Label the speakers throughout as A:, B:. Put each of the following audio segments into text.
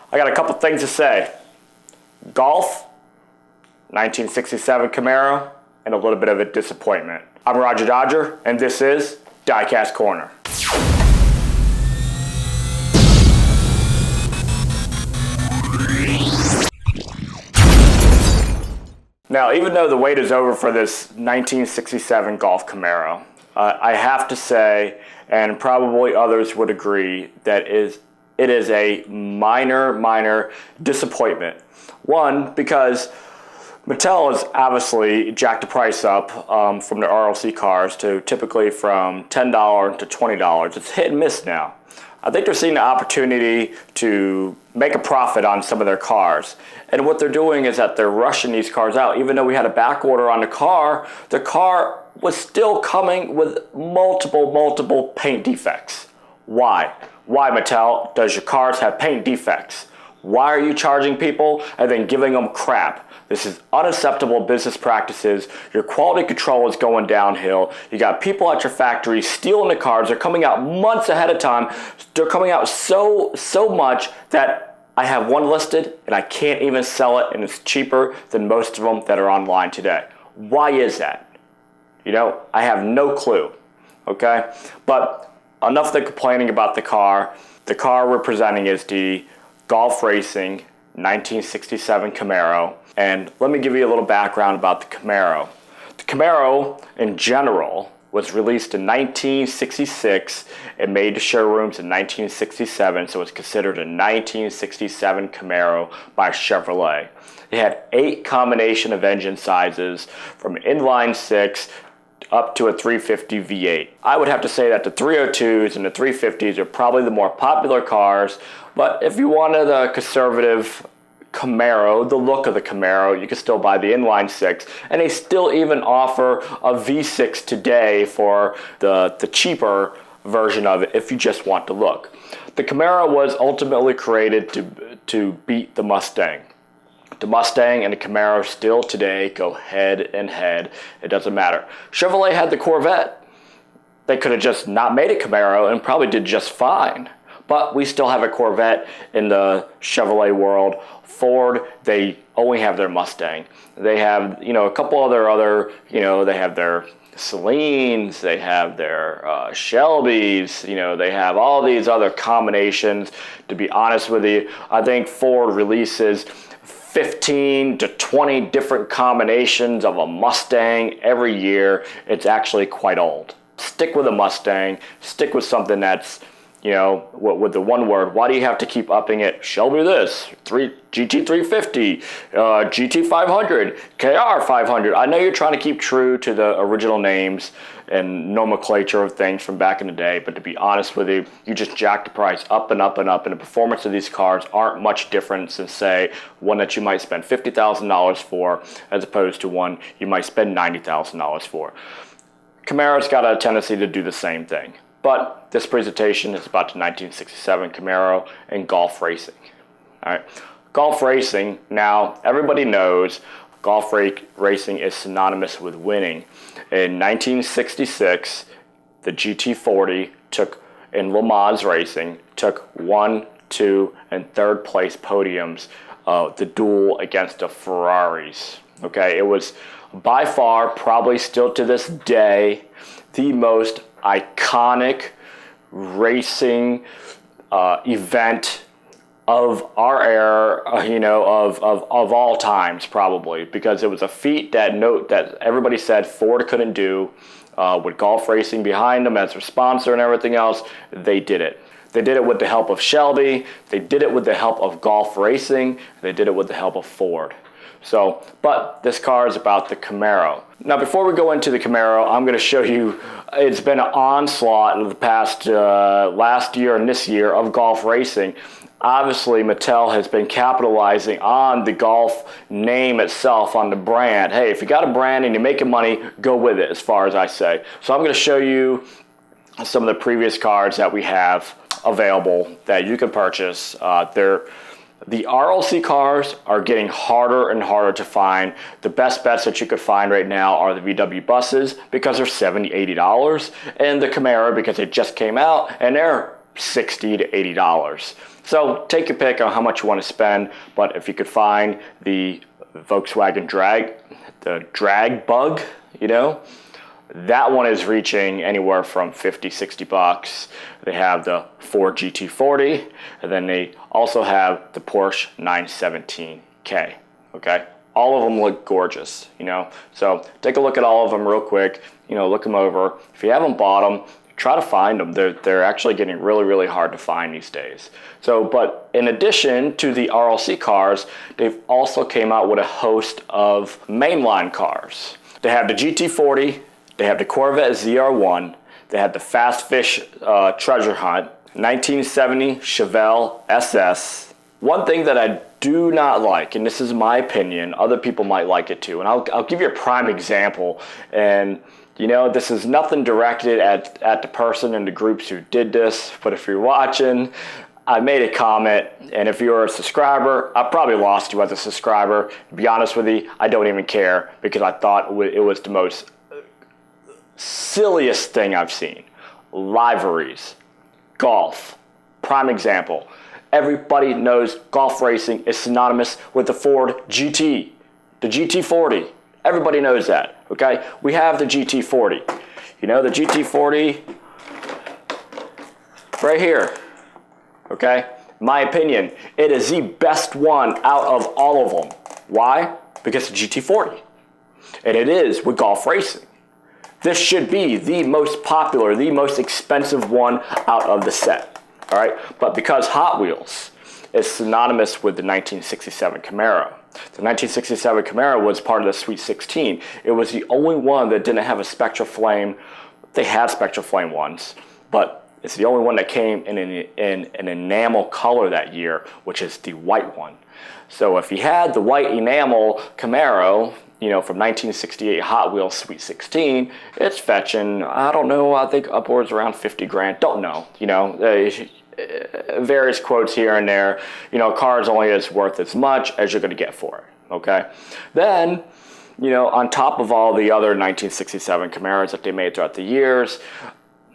A: I got a couple things to say. Golf, 1967 Camaro, and a little bit of a disappointment. I'm Roger Dodger, and this is Diecast Corner. Now, even though the wait is over for this 1967 Golf Camaro, I have to say, and probably others would agree, that it is a minor disappointment. One, because Mattel has obviously jacked the price up from the RLC cars to typically from $10 to $20. It's hit and miss now. I think they're seeing the opportunity to make a profit on some of their cars. And what they're doing is that they're rushing these cars out. Even though we had a back order on the car was still coming with multiple paint defects. Why? Why, Mattel, does your cars have paint defects? Why are you charging people and then giving them crap? This is unacceptable business practices. Your quality control is going downhill. You got people at your factory stealing the cars. They're coming out months ahead of time. They're coming out so much that I have one listed and I can't even sell it, and it's cheaper than most of them that are online today. Why is that? You know, I have no clue, okay? But enough of the complaining about the car. The car we're presenting is the Golf Racing 1967 Camaro. And let me give you a little background about the Camaro. The Camaro, in general, was released in 1966 and made to showrooms in 1967, so it's considered a 1967 Camaro by Chevrolet. It had 8 combination of engine sizes, from inline 6 up to a 350 V8. I would have to say that the 302s and the 350s are probably the more popular cars, but if you wanted a conservative Camaro, the look of the Camaro, you can still buy the inline 6, and they still even offer a V6 today for the cheaper version of it if you just want the look. The Camaro was ultimately created to beat the Mustang. The Mustang and the Camaro still today go head and head. It doesn't matter. Chevrolet had the Corvette. They could have just not made a Camaro and probably did just fine. But we still have a Corvette in the Chevrolet world. Ford, they only have their Mustang. They have, a couple other, they have their Celines, they have their Shelbys, they have all these other combinations. To be honest with you, I think Ford releases 15 to 20 different combinations of a Mustang every year. It's actually quite old. Stick with a Mustang, stick with something that's, with the one word. Why do you have to keep upping it? Shelby this, GT350, GT500, KR500. I know you're trying to keep true to the original names and nomenclature of things from back in the day, but to be honest with you, you just jack the price up and up and up, and the performance of these cars aren't much different than, say, one that you might spend $50,000 for as opposed to one you might spend $90,000 for. Camaro's got a tendency to do the same thing. But this presentation is about the 1967 Camaro and Golf Racing. All right, Golf Racing, now everybody knows Golf Racing is synonymous with winning. In 1966, the GT40 in Le Mans Racing took 1, 2, and 3rd place podiums, the duel against the Ferraris. Okay, it was by far, probably still to this day, the most iconic racing event of our era, of all times, probably, because it was a feat that everybody said Ford couldn't do. With Golf Racing behind them as their sponsor and everything else, they did it. They did it with the help of Shelby. They did it with the help of Golf Racing. They did it with the help of Ford. So, but this car is about the Camaro. Now, before we go into the Camaro, I'm going to show you, it's been an onslaught of the past last year and this year of Golf Racing. Obviously, Mattel has been capitalizing on the golf name itself, on the brand. Hey, if you got a brand and you're making money, go with it, as far as I say. So I'm going to show you some of the previous cars that we have available that you can purchase. The RLC cars are getting harder and harder to find. The best bets that you could find right now are the VW buses, because they're $70, $80, and the Camaro, because it just came out and they're $60 to $80. So take your pick on how much you want to spend, but if you could find the Volkswagen the drag bug, you know, that one is reaching anywhere from 50, 60 bucks. They have the Ford GT40, and then they also have the Porsche 917K, okay? All of them look gorgeous, you know? So take a look at all of them real quick, you know, look them over. If you haven't bought them, try to find them. They're actually getting really, really hard to find these days. So, but in addition to the RLC cars, they've also came out with a host of mainline cars. They have the GT40, they have the Corvette ZR1, they have the Fast Fish Treasure Hunt, 1970 Chevelle SS. One thing that I do not like, and this is my opinion, other people might like it too, and I'll give you a prime example, and you know, this is nothing directed at the person and the groups who did this, but if you're watching, I made a comment, and if you're a subscriber, I probably lost you as a subscriber. To be honest with you, I don't even care, because I thought it was the most silliest thing I've seen. Liveries, golf, prime example. Everybody knows golf racing is synonymous with the Ford GT, the GT40. Everybody knows that, okay? We have the GT40. You know, the GT40 right here, okay? My opinion, it is the best one out of all of them. Why? Because it's GT40. And it is with golf racing. This should be the most popular, the most expensive one out of the set, all right? But because Hot Wheels is synonymous with the 1967 Camaro, the 1967 Camaro was part of the Sweet 16. It was the only one that didn't have a Spectra Flame. They had Spectra Flame ones, but it's the only one that came in an enamel color that year, which is the white one. So if you had the white enamel Camaro, you know, from 1968 Hot Wheels Sweet 16, it's fetching, I don't know, I think upwards around 50 grand. Don't know, you know, various quotes here and there. You know, cars only is worth as much as you're going to get for it, okay? Then, you know, on top of all the other 1967 Camaros that they made throughout the years,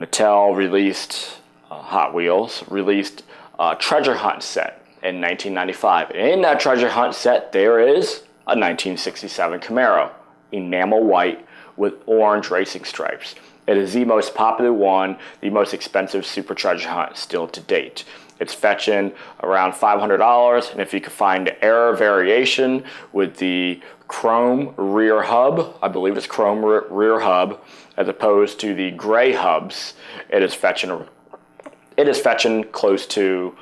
A: Mattel released, Hot Wheels released a Treasure Hunt set in 1995. In that Treasure Hunt set, there is a 1967 Camaro, enamel white with orange racing stripes. It is the most popular one, the most expensive Super Treasure Hunt still to date. It's fetching around $500, and if you can find the error variation with the chrome rear hub, I believe it's chrome rear hub, as opposed to the gray hubs, it is fetching close to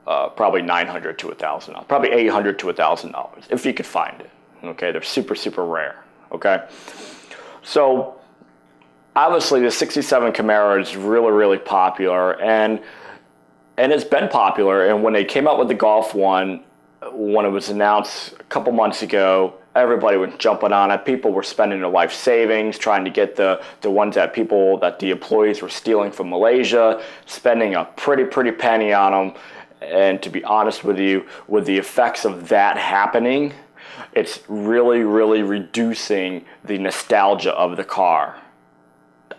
A: probably $900 to $1,000, probably $800 to $1,000 if you could find it. Okay, they're super, super rare. Okay, so obviously the 67 Camaro is really, really popular, and it's been popular. And when they came out with the Golf one, when it was announced a couple months ago, everybody was jumping on it. People were spending their life savings trying to get the ones that the employees were stealing from Malaysia, spending a pretty penny on them. And to be honest with you, with the effects of that happening, it's really, really reducing the nostalgia of the car.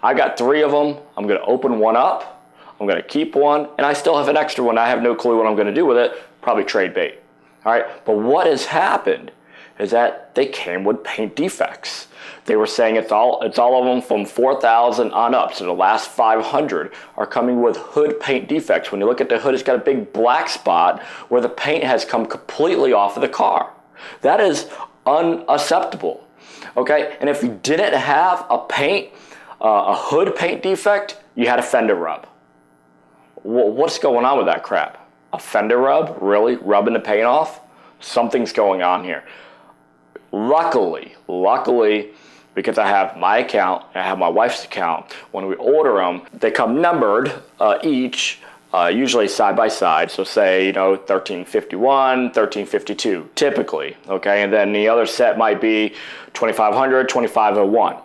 A: I got 3 of them. I'm going to open one up. I'm going to keep one, and I still have an extra one. I have no clue what I'm going to do with it. Probably trade bait. All right. But what has happened is that they came with paint defects. They were saying it's all of them from 4,000 on up. So the last 500 are coming with hood paint defects. When you look at the hood, it's got a big black spot where the paint has come completely off of the car. That is unacceptable. Okay. And if you didn't have a hood paint defect, you had a fender rub. What's going on with that crap? A fender rub? Really? Rubbing the paint off? Something's going on here. Luckily, because I have my account, I have my wife's account, when we order them, they come numbered each, usually side by side. So say, you know, 1351, 1352, typically, okay? And then the other set might be 2500, 2501.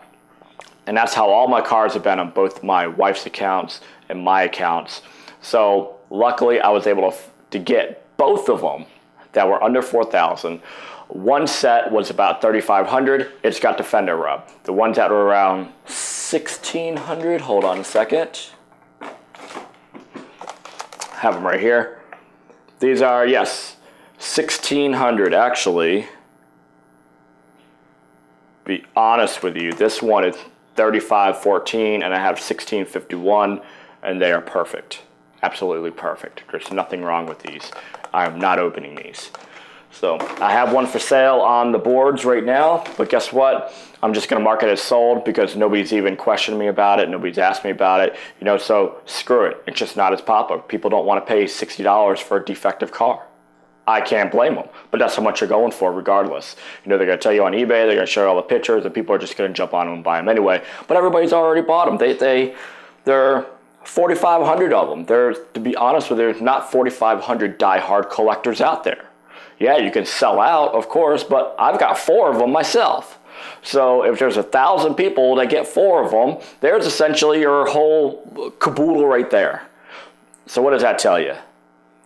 A: And that's how all my cars have been on both my wife's accounts and my accounts. So luckily, I was able to get both of them that were under 4,000. One set was about 3,500. It's got the fender rub. The ones that were around 1,600, hold on a second. Have them right here. These are, yes, 1600. Actually, be honest with you, this one is 3514 and I have 1651, and they are perfect. Absolutely perfect. There's nothing wrong with these. I am not opening these. So I have one for sale on the boards right now, but guess what? I'm just going to mark it as sold because nobody's even questioned me about it. Nobody's asked me about it. You know, so screw it. It's just not as popular. People don't want to pay $60 for a defective car. I can't blame them, but that's how much you're going for regardless. You know, they're going to tell you on eBay, they're going to show you all the pictures, and people are just going to jump on them and buy them anyway. But everybody's already bought them. There are 4,500 of them. To be honest with you, there's not 4,500 die-hard collectors out there. Yeah, you can sell out, of course, but I've got 4 of them myself. So if there's 1,000 people that get 4 of them, there's essentially your whole caboodle right there. So what does that tell you?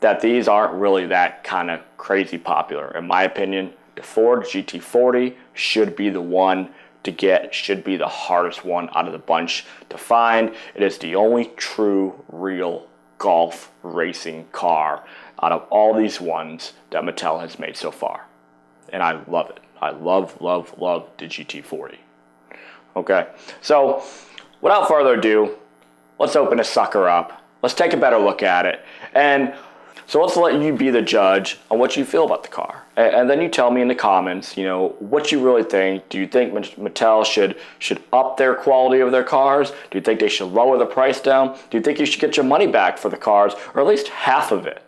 A: That these aren't really that kind of crazy popular. In my opinion, the Ford GT40 should be the one to get, should be the hardest one out of the bunch to find. It is the only true, real golf racing car out of all these ones that Mattel has made so far. And I love it. I love, love, love the GT40. Okay, so without further ado, let's open this sucker up. Let's take a better look at it. And so let's let you be the judge on what you feel about the car. And then you tell me in the comments, you know, what you really think. Do you think Mattel should up their quality of their cars? Do you think they should lower the price down? Do you think you should get your money back for the cars, or at least half of it?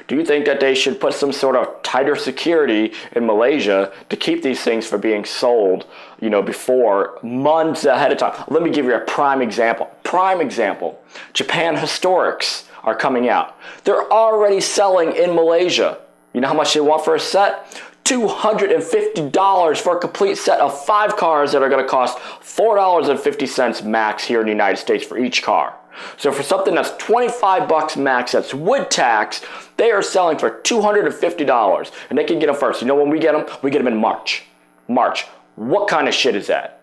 A: Do you think that they should put some sort of tighter security in Malaysia to keep these things from being sold, you know, before months ahead of time? Let me give you a prime example. Prime example. Japan Historics are coming out. They're already selling in Malaysia. You know how much they want for a set? $250 for a complete set of 5 cars that are going to cost $4.50 max here in the United States for each car. So for something that's 25 bucks max, that's wood tax, they are selling for $250, and they can get them first. You know when we get them? We get them in March. March. What kind of shit is that?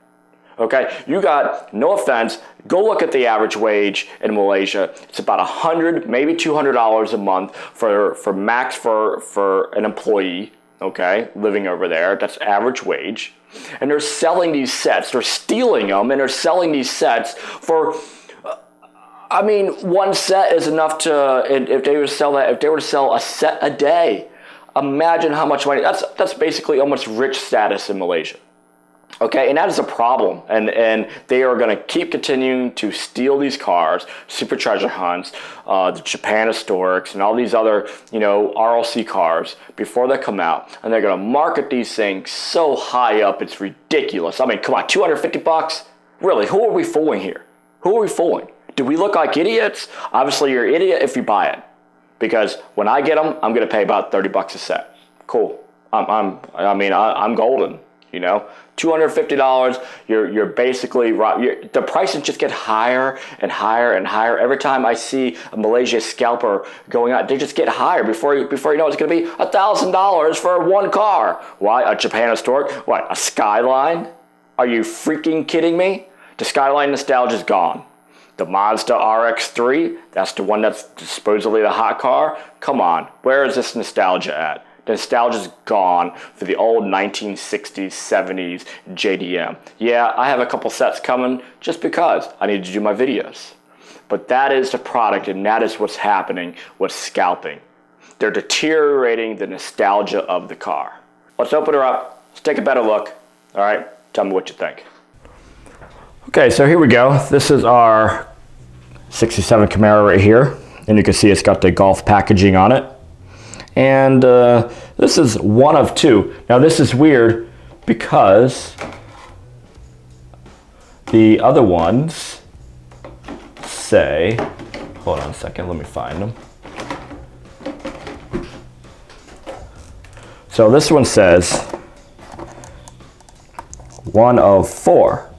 A: Okay, you got, no offense, go look at the average wage in Malaysia. It's about $100, maybe $200 a month for max for an employee, okay, living over there. That's average wage. And they're selling these sets. They're stealing them, and they're selling these sets for, I mean, one set is enough to, if they were to sell a set a day, imagine how much money. That's basically almost rich status in Malaysia. Okay, and that is a problem, and they are going to keep continuing to steal these cars, Super Treasure Hunts, the Japan Historics, and all these other, you know, RLC cars before they come out, and they're going to market these things so high up, it's ridiculous. I mean, come on, 250 bucks? Really, who are we fooling here? Who are we fooling? Do we look like idiots? Obviously, you're an idiot if you buy it, because when I get them, I'm going to pay about 30 bucks a set. Cool. I'm golden, you know. $250, you're basically, the prices just get higher and higher and higher. Every time I see a Malaysia scalper going out, they just get higher. Before you know, it's going to be $1,000 for one car. Why? A Japan Historic? What, a Skyline? Are you freaking kidding me? The Skyline nostalgia is gone. The Mazda RX-3, that's the one that's supposedly the hot car. Come on, where is this nostalgia at? The nostalgia's gone for the old 1960s, 70s JDM. Yeah, I have a couple sets coming just because I need to do my videos. But that is the product, and that is what's happening with Scalping. They're deteriorating the nostalgia of the car. Let's open her up. Let's take a better look. All right, tell me what you think. Okay, so here we go. This is our 67 Camaro right here. And you can see it's got the golf packaging on it. And this is one of 2. Now this is weird because the other ones say, hold on a second, let me find them. So this one says 1 of 4.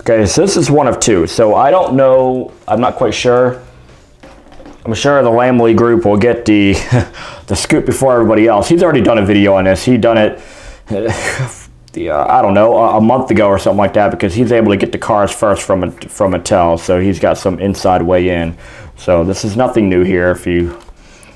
A: Okay, so this is 1 of 2. So I don't know, I'm not quite sure. I'm sure the Lamley group will get the scoop before everybody else. He's already done a video on this. He done it, I don't know, a month ago or something like that, because he's able to get the cars first from Mattel. So he's got some inside way in. So this is nothing new here. If you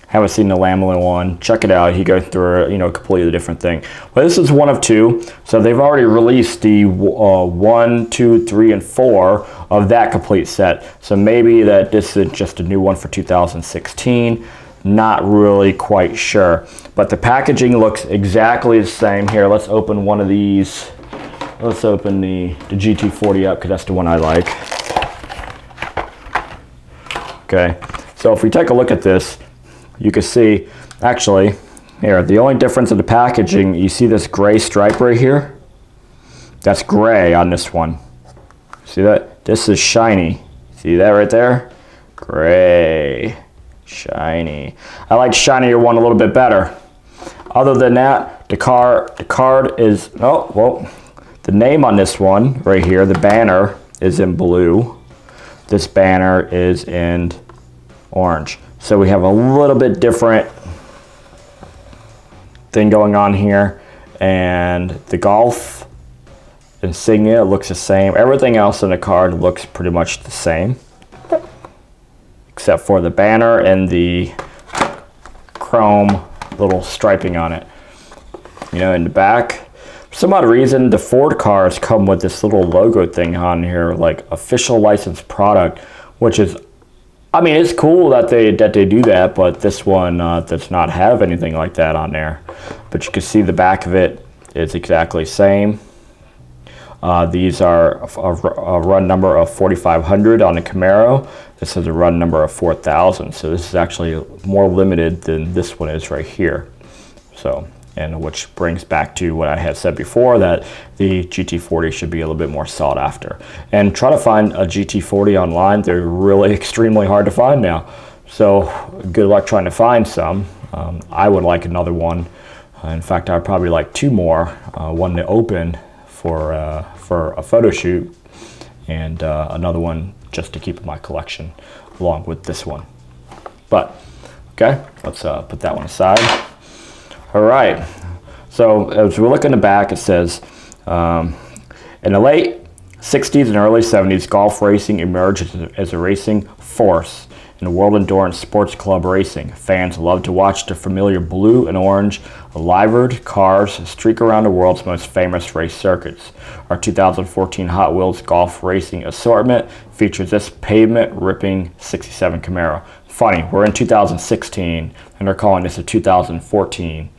A: haven't seen the Lamlin one, check it out. He goes through a completely different thing. But this is one of two, so they've already released the 1, 2, 3, and 4 of that complete set. So maybe that this is just a new one for 2016. Not really quite sure. But the packaging looks exactly the same. Here, let's open one of these. Let's open the GT40 up because that's the one I like. Okay, so if we take a look at this, you can see, actually, here, the only difference in the packaging, you see this gray stripe right here? That's gray on this one. See that? This is shiny. See that right there? Gray, shiny. I like the shinier one a little bit better. Other than that, the card is, oh, well, the name on this one right here, the banner is in blue. This banner is in orange. So we have a little bit different thing going on here. And the Golf insignia looks the same. Everything else in the card looks pretty much the same, except for the banner and the chrome little striping on it. In the back, for some odd reason, the Ford cars come with this little logo thing on here, like official licensed product, which is, I mean, it's cool that they do that, but this one does not have anything like that on there. But you can see the back of it is exactly the same. These are a run number of 4,500 on the Camaro. This is a run number of 4,000. So this is actually more limited than this one is right here. So, and which brings back to what I had said before, that the GT40 should be a little bit more sought after. And try to find a GT40 online, they're really extremely hard to find now. So good luck trying to find some. I would like another one. In fact, I'd probably like 2 more. One to open for a photo shoot, and another one just to keep in my collection along with this one. But, okay, let's put that one aside. All right, so as we look in the back, it says, in the late 60s and early 70s, golf racing emerged as a racing force in world endurance sports club racing. Fans loved to watch the familiar blue and orange livered cars streak around the world's most famous race circuits. Our 2014 Hot Wheels golf racing assortment features this pavement-ripping 67 Camaro. Funny, we're in 2016 and they're calling this a 2014.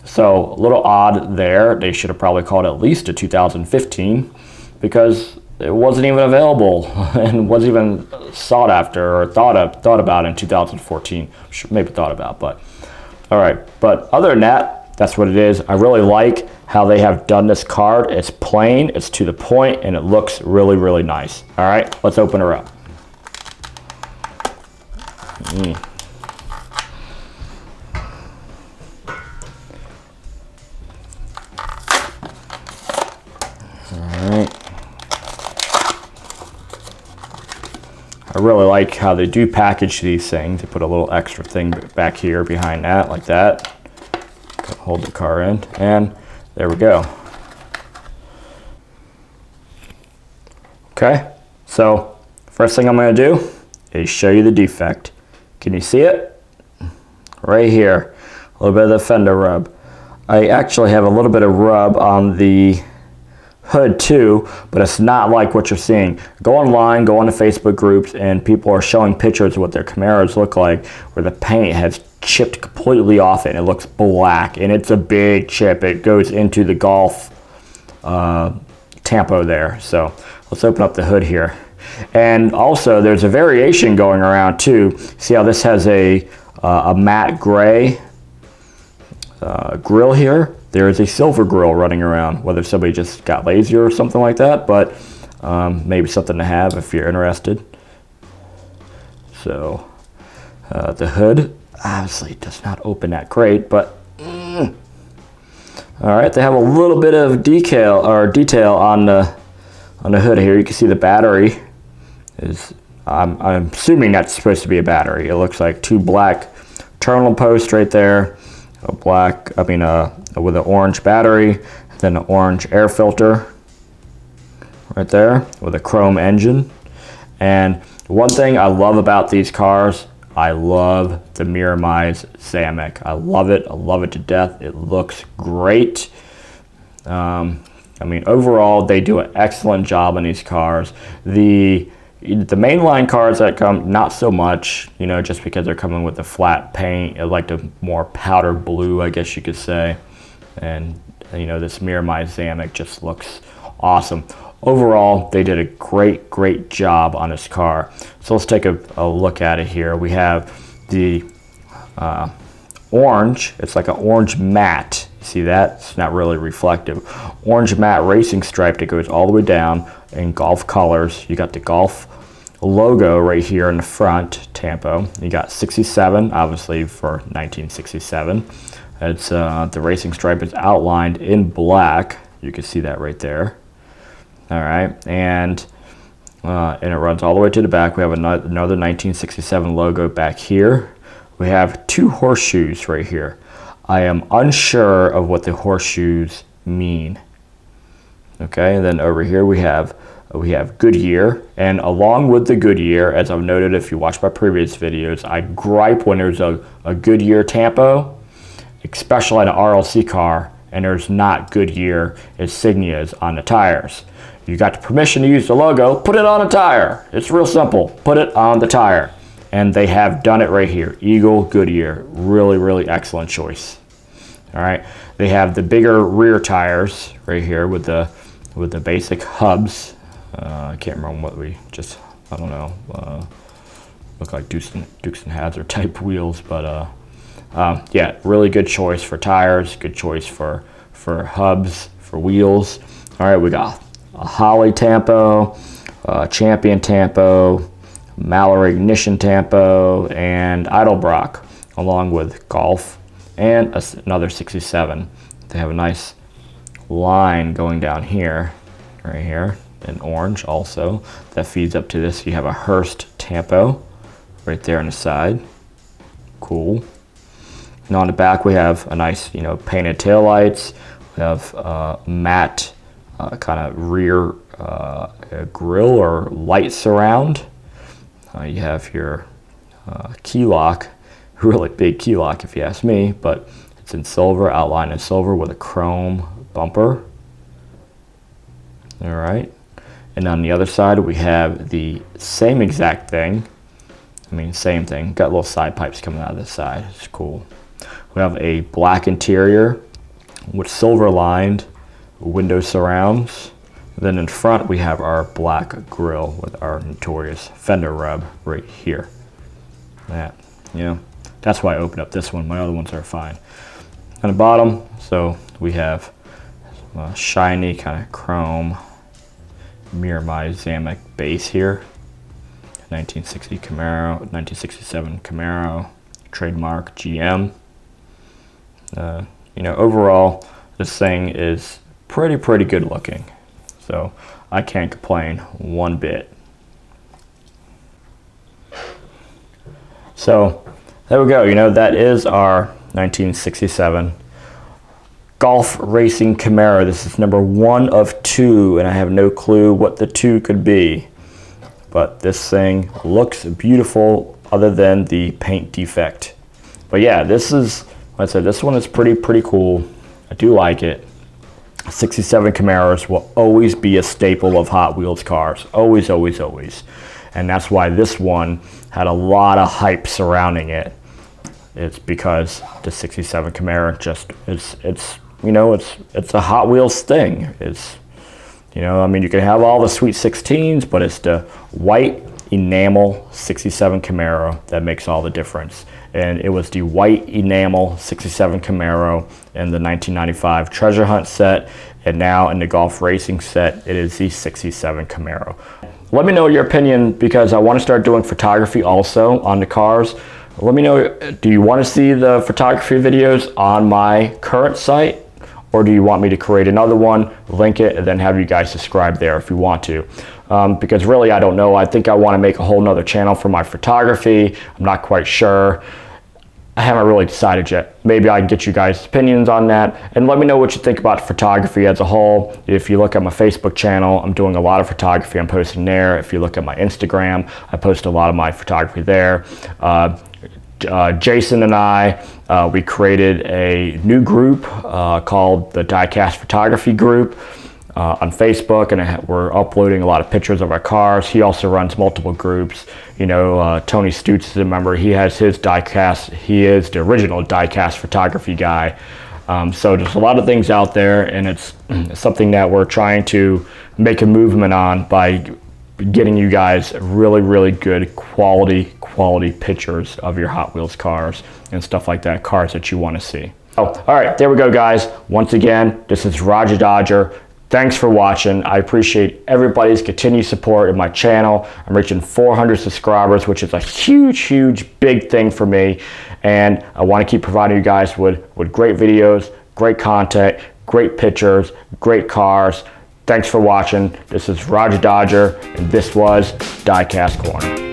A: So a little odd there. They should have probably called it at least a 2015 because it wasn't even available and wasn't even sought after or thought about in 2014. Maybe thought about, but all right. But other than that, that's what it is. I really like how they have done this card. It's plain, it's to the point, and it looks really, really nice. All right, let's open her up. I really like how they do package these things. They put a little extra thing back here behind that, like that. Hold the car in, and there we go. Okay, so first thing I'm going to do is show you the defect. Can you see it? Right here, a little bit of the fender rub. I actually have a little bit of rub on the hood too, but it's not like what you're seeing. Go online, go on the Facebook groups, and people are showing pictures of what their Camaros look like where the paint has chipped completely off it and it looks black, and it's a big chip. It goes into the Golf tampo there. So let's open up the hood here. And also there's a variation going around too. See how this has a matte gray grill here? There is a silver grill running around, whether somebody just got lazy or something like that, but maybe something to have if you're interested. So the hood obviously does not open that great, but all right, they have a little bit of detail on the hood here. You can see the battery is, I'm assuming that's supposed to be a battery. It looks like 2 black terminal posts right there, with an orange battery, then an orange air filter right there with a chrome engine. And one thing I love about these cars, I love the Miramai's Zamek. I love it to death. It looks great. I mean, overall, they do an excellent job on these cars. The mainline cars that come, not so much, you know, just because they're coming with the flat paint, like the more powder blue, I guess you could say. And, you know, this Miramai Zamek just looks awesome. Overall, they did a great job on this car. So let's take a look at it here. We have the orange. It's like an orange matte. See that? It's not really reflective. Orange matte racing stripe that goes all the way down in Golf colors. You got the Golf logo right here in the front, Tampo. You got 67, obviously for 1967. It's the racing stripe is outlined in black. You can see that right there. All right, and it runs all the way to the back. We have another 1967 logo back here. We have two horseshoes right here. I am unsure of what the horseshoes mean. Okay, and then over here we have Goodyear, and along with the Goodyear, as I've noted if you watch my previous videos, I gripe when there's a Goodyear Tampo, especially on an RLC car, and there's not Goodyear insignias on the tires. You got the permission to use the logo, put it on a tire. It's real simple, put it on the tire. And they have done it right here. Eagle, Goodyear, really excellent choice. All right, they have the bigger rear tires right here with the basic hubs. I can't remember what we just, I don't know, look like Dukes and Hazzard type wheels, but yeah, really good choice for tires, good choice for hubs, for wheels. All right, we got a Holly Tampo, Champion Tampo, Mallory Ignition Tampo, and Edelbrock, along with Golf and another 67. They have a nice line going down here, right here, in orange also, that feeds up to this. You have a Hurst Tampo right there on the side. Cool. And on the back we have a nice, you know, painted taillights. We have matte kind of rear grille or light surround. You have your key lock, really big key lock if you ask me, but it's in silver, outlined in silver with a chrome bumper. All right, and on the other side we have the same exact thing. I mean, same thing. Got little side pipes coming out of this side. It's cool. We have a black interior with silver lined window surrounds. Then in front we have our black grille with our notorious fender rub right here. That, you know, that's why I opened up this one. My other ones are fine. On the bottom, so we have a shiny kind of chrome Miramai Zamek base here. 1960 Camaro, 1967 Camaro, trademark GM. You know, overall, this thing is pretty good looking. So I can't complain one bit. So there we go. You know, that is our 1967 Golf Racing Camaro. This is number 1 of 2, and I have no clue what the 2 could be. But this thing looks beautiful other than the paint defect. But yeah, this is, like I said, this one is pretty cool. I do like it. 67 Camaros will always be a staple of Hot Wheels cars. Always. And that's why this one had a lot of hype surrounding it. It's because the 67 Camaro just, it's you know, it's a Hot Wheels thing. It's, you know, I mean, you can have all the Sweet 16s, but it's the white enamel 67 Camaro that makes all the difference. And it was the white enamel 67 Camaro in the 1995 Treasure Hunt set, and now in the Golf Racing set, it is the 67 Camaro. Let me know your opinion, because I want to start doing photography also on the cars. Let me know, do you want to see the photography videos on my current site, or do you want me to create another one, link it, and then have you guys subscribe there if you want to? Because really, I don't know. I think I want to make a whole nother channel for my photography. I'm not quite sure. I haven't really decided yet. Maybe I can get you guys' opinions on that, and let me know what you think about photography as a whole. If you look at my Facebook channel, I'm doing a lot of photography I'm posting there. If you look at my Instagram, I post a lot of my photography there. Jason and I, we created a new group called the Diecast Photography Group on Facebook, and we're uploading a lot of pictures of our cars. He also runs multiple groups. You know, Tony Stutz is a member. He has his diecast. He is the original diecast photography guy. So there's a lot of things out there, and it's something that we're trying to make a movement on by getting you guys really, really good quality pictures of your Hot Wheels cars and stuff like that, cars that you want to see. Oh, all right, there we go, guys. Once again, this is Roger Dodger. Thanks for watching. I appreciate everybody's continued support of my channel. I'm reaching 400 subscribers, which is a huge, big thing for me. And I want to keep providing you guys with great videos, great content, great pictures, great cars. Thanks for watching. This is Roger Dodger, and this was Diecast Corner.